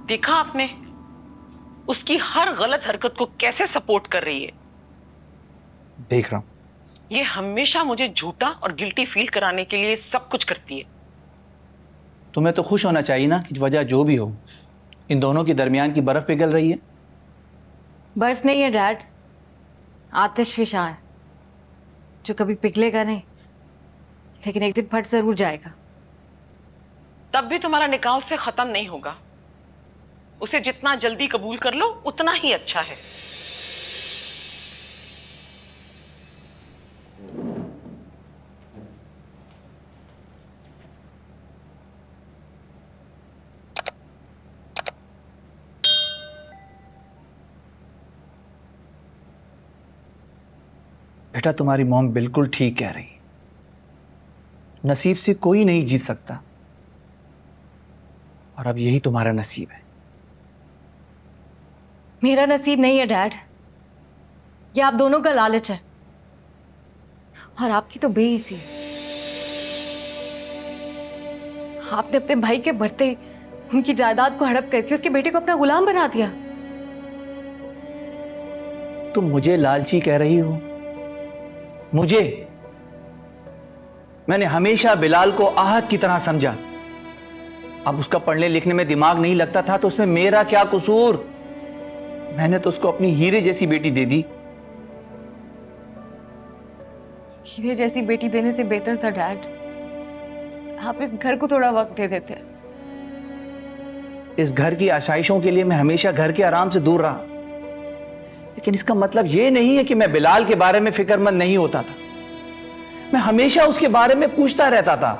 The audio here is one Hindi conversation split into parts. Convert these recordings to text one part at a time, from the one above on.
देखा आपने उसकी हर गलत हरकत को कैसे सपोर्ट कर रही है। देख रहा हूं। ये हमेशा मुझे झूठा और गिल्टी फील कराने के लिए सब कुछ करती है। तुम्हें तो खुश होना चाहिए ना कि वजह जो भी हो, इन दोनों के दरमियान की बर्फ पिघल रही है। बर्फ नहीं है डैड, आतिशफिशा है जो कभी पिघलेगा नहीं, लेकिन एक दिन फट जरूर जाएगा। तब भी तुम्हारा निकाह उससे खत्म नहीं होगा। उसे जितना जल्दी कबूल कर लो उतना ही अच्छा है। बेटा, तुम्हारी मॉम बिल्कुल ठीक कह रही है। नसीब से कोई नहीं जीत सकता, और अब यही तुम्हारा नसीब है। मेरा नसीब नहीं है डैड, ये आप दोनों का लालच है, और आपकी तो बेइज्जती है। आपने अपने भाई के मरते ही उनकी जायदाद को हड़प करके उसके बेटे को अपना गुलाम बना दिया। तुम मुझे लालची कह रही हो? मुझे? मैंने हमेशा बिलाल को आहत की तरह समझा। अब उसका पढ़ने लिखने में दिमाग नहीं लगता था तो उसमें मेरा क्या कसूर? मैंने तो उसको अपनी हीरे जैसी बेटी दे दी। हीरे जैसी बेटी देने से बेहतर था डैड, आप इस घर को थोड़ा वक्त दे देते। इस घर की आशाइशों के लिए मैं हमेशा घर के आराम से दूर रहा, लेकिन इसका मतलब यह नहीं है कि मैं बिलाल के बारे में फिक्रमंद नहीं होता था। मैं हमेशा उसके बारे में पूछता रहता था।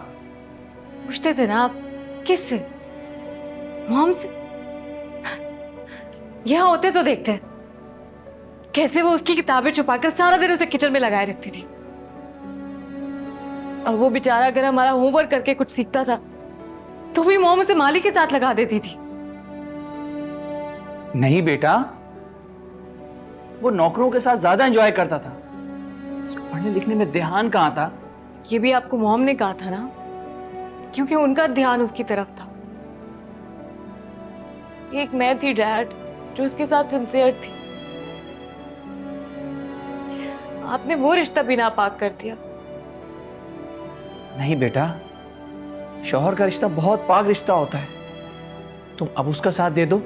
पूछते थे ना आप? किससे? मॉम से? यहां होते तो देखते कैसे वो उसकी किताबें छुपाकर सारा दिन उसे किचन में लगाए रखती थी, और वो बेचारा अगर हमारा होमवर्क करके कुछ सीखता था तो भी मॉम उसे माली के साथ लगा देती थी। नहीं बेटा, वो नौकरों के साथ ज्यादा एंजॉय करता था। उसको पढ़ने लिखने में ध्यान कहां था? ये भी आपको मॉम ने कहा था ना, क्योंकि उनका ध्यान उसकी तरफ था। एक मैं थी डैड जो उसके साथ सिंसियर थी, आपने वो रिश्ता भी नापाक कर दिया। नहीं बेटा, शौहर का रिश्ता बहुत पाक रिश्ता होता है। तुम अब उसका साथ दे दो।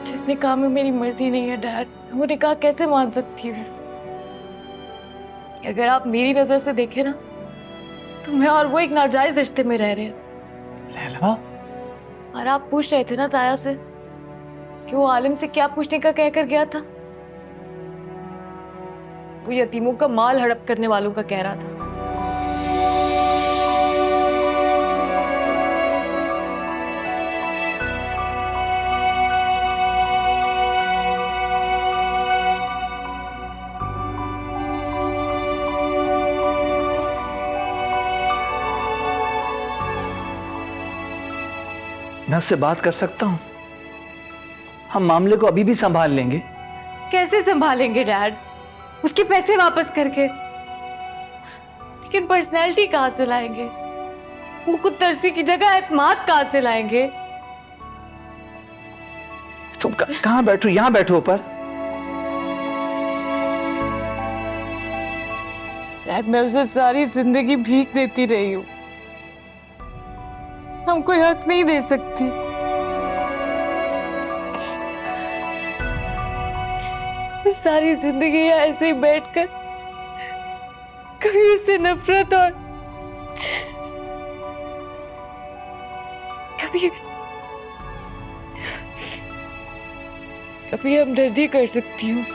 जिस निकाह में मेरी मर्जी नहीं है डैड, वो निकाह कैसे मान सकती हूँ? अगर आप मेरी नजर से देखें ना, तो मैं और वो एक नाजायज रिश्ते में रह रहे हैं। लैला, और आप पूछ रहे थे ना ताया से कि वो आलिम से क्या पूछने का कहकर गया था? वो यतीमों का माल हड़प करने वालों का कह रहा था। मैं उससे बात कर सकता हूं। हम मामले को अभी भी संभाल लेंगे। कैसे संभालेंगे डैड? उसके पैसे वापस करके? लेकिन पर्सनैलिटी कहां से लाएंगे? वो खुद तरसी की जगह एतमाद कहां से लाएंगे? तुम कहां बैठो? यहां बैठो ऊपर। डैड, मैं उसे सारी जिंदगी भीख देती रही हूं, हम कोई हक नहीं दे सकती। सारी जिंदगी ऐसे ही बैठकर कभी उससे नफरत और कभी कभी हमदर्दी कर सकती हूँ।